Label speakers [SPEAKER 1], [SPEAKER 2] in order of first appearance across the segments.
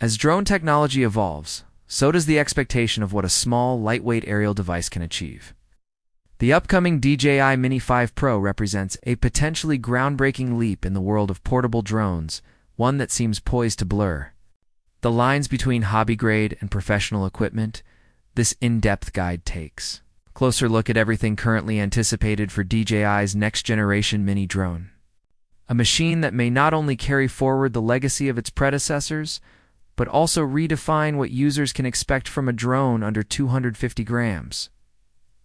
[SPEAKER 1] As drone technology evolves, so does the expectation of what a small, lightweight aerial device can achieve. The upcoming DJI Mini 5 Pro represents a potentially groundbreaking leap in the world of portable drones, one that seems poised to blur the lines between hobby-grade and professional equipment. This in-depth guide takes a closer look at everything currently anticipated for DJI's next-generation mini drone. A machine that may not only carry forward the legacy of its predecessors, but also redefine what users can expect from a drone under 250 grams.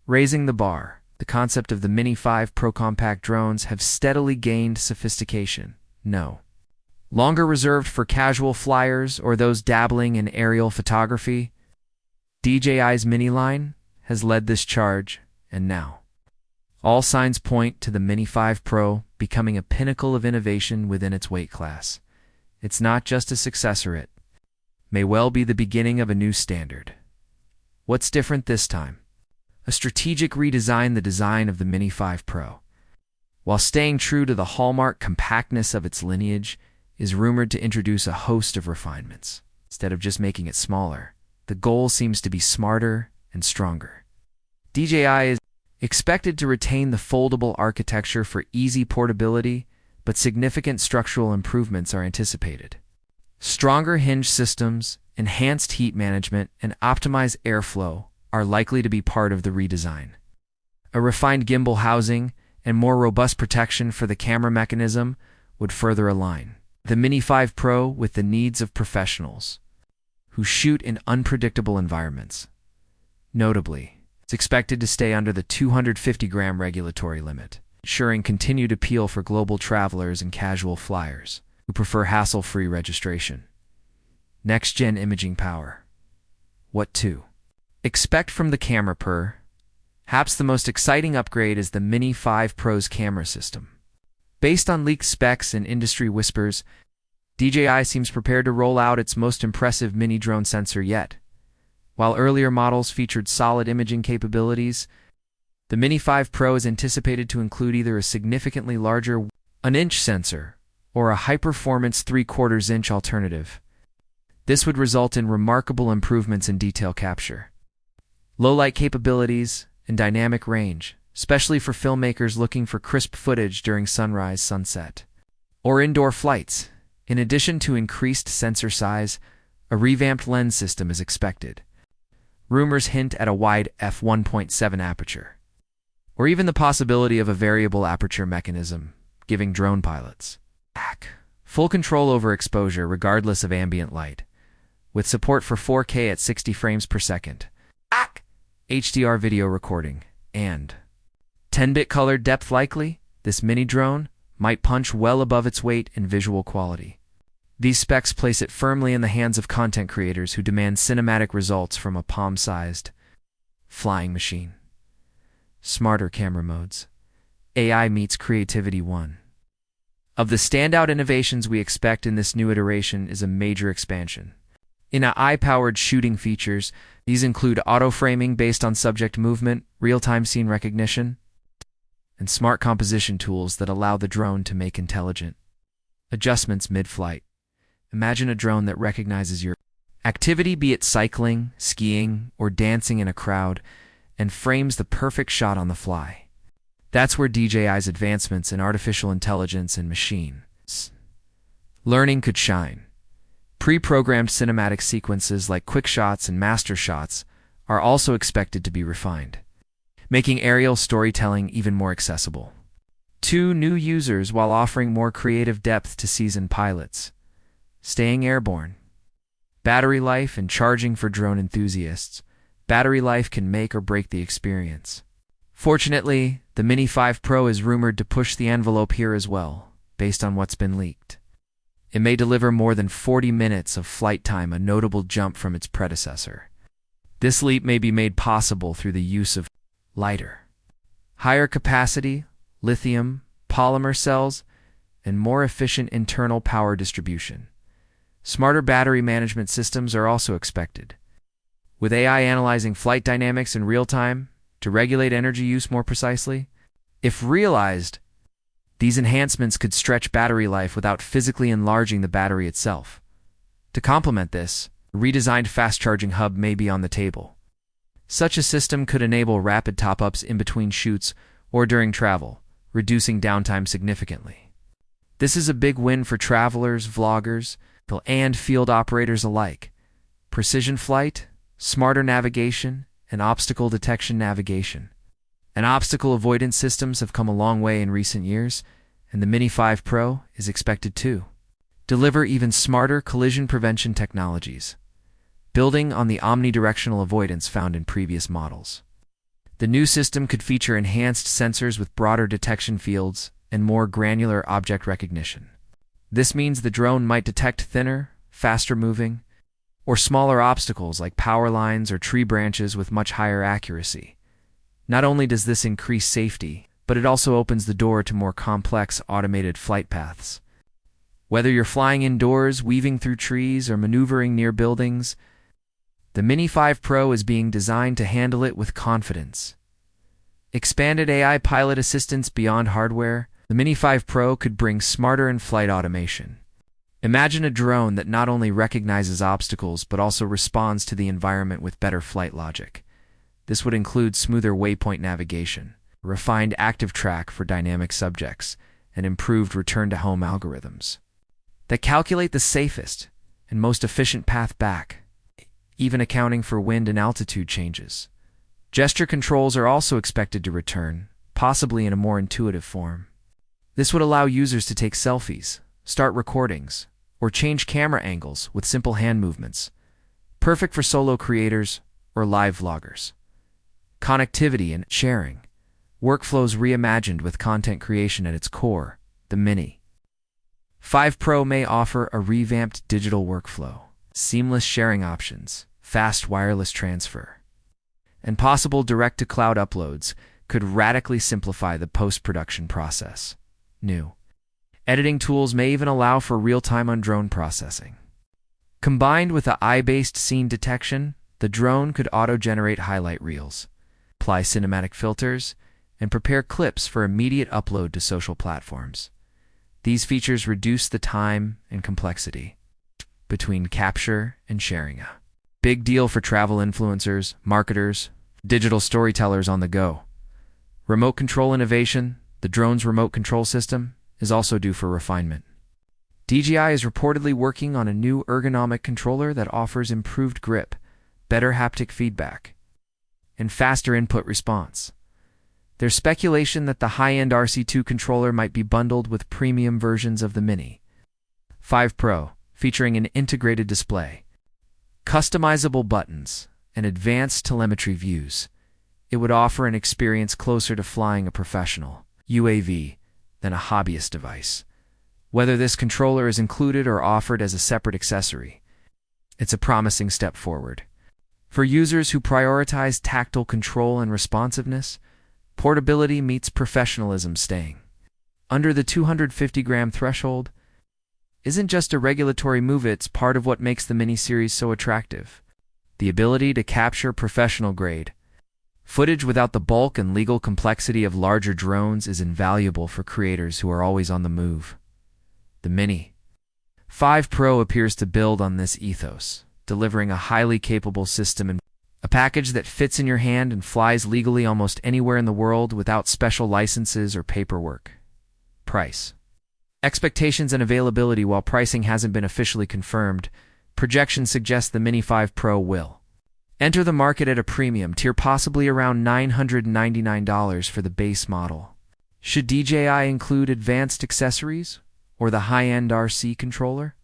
[SPEAKER 1] Raising the bar, the concept of the Mini 5 Pro compact drones have steadily gained sophistication. No longer reserved for casual flyers or those dabbling in aerial photography, DJI's Mini line has led this charge, and now all signs point to the Mini 5 Pro becoming a pinnacle of innovation within its weight class. It's not just a successor, it may well be the beginning of a new standard. What's different this time? A strategic redesign. The design of the Mini 5 Pro, while staying true to the hallmark compactness of its lineage, is rumored to introduce a host of refinements. Instead of just making it smaller, the goal seems to be smarter and stronger. DJI is expected to retain the foldable architecture for easy portability, but significant structural improvements are anticipated. Stronger hinge systems, enhanced heat management, and optimized airflow are likely to be part of the redesign. A refined gimbal housing and more robust protection for the camera mechanism would further align the Mini 5 Pro with the needs of professionals who shoot in unpredictable environments. Notably, it's expected to stay under the 250-gram regulatory limit, ensuring continued appeal for global travelers and casual flyers who prefer hassle-free registration. Next-gen imaging power. What to expect from the camera? Perhaps the most exciting upgrade is the Mini 5 Pro's camera system. Based on leaked specs and industry whispers, DJI seems prepared to roll out its most impressive mini drone sensor yet. While earlier models featured solid imaging capabilities, the Mini 5 Pro is anticipated to include either a significantly larger 1-inch sensor or a high-performance 3/4-inch alternative. This would result in remarkable improvements in detail capture, low-light capabilities, and dynamic range, especially for filmmakers looking for crisp footage during sunrise, sunset, or indoor flights. In addition to increased sensor size, a revamped lens system is expected. Rumors hint at a wide f1.7 aperture, or even the possibility of a variable aperture mechanism, giving drone pilots full control over exposure regardless of ambient light, with support for 4K at 60 frames per second, HDR video recording, and 10-bit color depth. Likely, this mini drone might punch well above its weight in visual quality. These specs place it firmly in the hands of content creators who demand cinematic results from a palm-sized flying machine. Smarter camera modes. AI meets creativity. One of the standout innovations we expect in this new iteration is a major expansion in AI-powered shooting features. These include auto-framing based on subject movement, real-time scene recognition, and smart composition tools that allow the drone to make intelligent adjustments mid-flight. Imagine a drone that recognizes your activity, be it cycling, skiing, or dancing in a crowd, and frames the perfect shot on the fly. That's where DJI's advancements in artificial intelligence and machine learning could shine. Pre-programmed cinematic sequences like quick shots and master shots are also expected to be refined, making aerial storytelling even more accessible to new users while offering more creative depth to seasoned pilots. Staying airborne. Battery life and charging. For drone enthusiasts, battery life can make or break the experience. Fortunately, the Mini 5 Pro is rumored to push the envelope here as well, based on what's been leaked. It may deliver more than 40 minutes of flight time, a notable jump from its predecessor. This leap may be made possible through the use of lighter, higher capacity, lithium, polymer cells, and more efficient internal power distribution. Smarter battery management systems are also expected, with AI analyzing flight dynamics in real time to regulate energy use more precisely. If realized, these enhancements could stretch battery life without physically enlarging the battery itself, To complement this, a redesigned fast-charging hub may be on the table. Such a system could enable rapid top-ups in between shoots or during travel, reducing downtime significantly. This is a big win for travelers, vloggers, and field operators alike. Precision flight, smarter navigation, and obstacle detection navigation. And obstacle avoidance systems have come a long way in recent years, and the Mini 5 Pro is expected to deliver even smarter collision prevention technologies, building on the omnidirectional avoidance found in previous models. The new system could feature enhanced sensors with broader detection fields and more granular object recognition. This means the drone might detect thinner, faster-moving, or smaller obstacles like power lines or tree branches with much higher accuracy. Not only does this increase safety, but it also opens the door to more complex automated flight paths. Whether you're flying indoors, weaving through trees, or maneuvering near buildings, the Mini 5 Pro is being designed to handle it with confidence. Expanded AI pilot assistance beyond hardware, the Mini 5 Pro could bring smarter in-flight automation. Imagine a drone that not only recognizes obstacles but also responds to the environment with better flight logic. This would include smoother waypoint navigation, refined active track for dynamic subjects, and improved return-to-home algorithms that calculate the safest and most efficient path back, even accounting for wind and altitude changes. Gesture controls are also expected to return, possibly in a more intuitive form. This would allow users to take selfies, start recordings, or change camera angles with simple hand movements, perfect for solo creators or live vloggers. Connectivity and sharing. Workflows reimagined with content creation at its core, the Mini 5 Pro may offer a revamped digital workflow, seamless sharing options, fast wireless transfer, and possible direct-to-cloud uploads could radically simplify the post-production process. New editing tools may even allow for real-time on-drone processing. Combined with the eye-based scene detection, the drone could auto-generate highlight reels, apply cinematic filters, and prepare clips for immediate upload to social platforms. These features reduce the time and complexity between capture and sharing. A big deal for travel influencers, marketers, digital storytellers on the go. Remote control innovation, the drone's remote control system, is also due for refinement. DJI is reportedly working on a new ergonomic controller that offers improved grip, better haptic feedback, and faster input response. There's speculation that the high-end RC2 controller might be bundled with premium versions of the Mini 5 Pro, featuring an integrated display, customizable buttons, and advanced telemetry views. It would offer an experience closer to flying a professional UAV than a hobbyist device. Whether this controller is included or offered as a separate accessory, it's a promising step forward. For users who prioritize tactile control and responsiveness, portability meets professionalism staying under the 250-gram threshold isn't just a regulatory move, it's part of what makes the Mini series so attractive. The ability to capture professional-grade footage without the bulk and legal complexity of larger drones is invaluable for creators who are always on the move. The Mini 5 Pro appears to build on this ethos, delivering a highly capable system and a package that fits in your hand and flies legally almost anywhere in the world without special licenses or paperwork. Price. Expectations and availability. While pricing hasn't been officially confirmed, projections suggest the Mini 5 Pro will enter the market at a premium tier, possibly around $999 for the base model. Should DJI include advanced accessories or the high-end RC controller?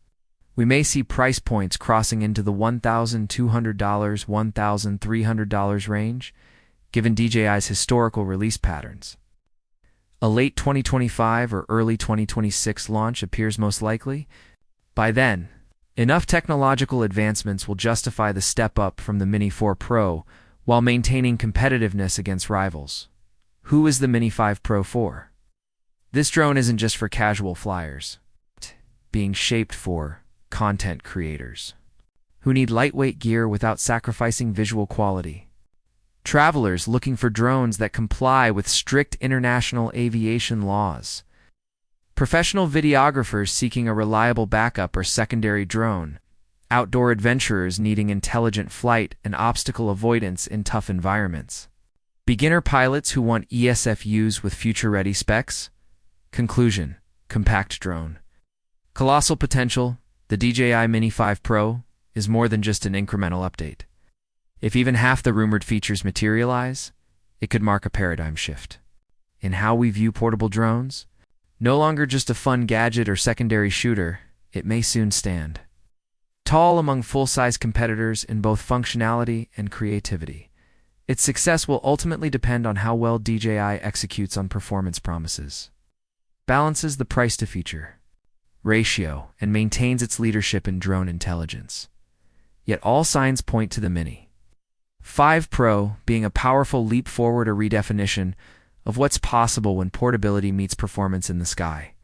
[SPEAKER 1] We may see price points crossing into the $1,200, $1,300 range, given DJI's historical release patterns. A late 2025 or early 2026 launch appears most likely. By then, enough technological advancements will justify the step up from the Mini 4 Pro while maintaining competitiveness against rivals. Who is the Mini 5 Pro for? This drone isn't just for casual flyers. Being shaped for content creators who need lightweight gear without sacrificing visual quality. Travelers looking for drones that comply with strict international aviation laws. Professional videographers seeking a reliable backup or secondary drone. outdoor adventurers needing intelligent flight and obstacle avoidance in tough environments, beginner pilots who want ESFUs with future-ready specs. Conclusion: compact drone. Colossal potential. The DJI Mini 5 Pro is more than just an incremental update. If even half the rumored features materialize, it could mark a paradigm shift in how we view portable drones. No longer just a fun gadget or secondary shooter, it may soon stand tall among full-size competitors in both functionality and creativity. Its success will ultimately depend on how well DJI executes on performance promises, balances the price-to-feature ratio, and maintains its leadership in drone intelligence. Yet all signs point to the Mini 5 Pro being a powerful leap forward or redefinition of what's possible when portability meets performance in the sky.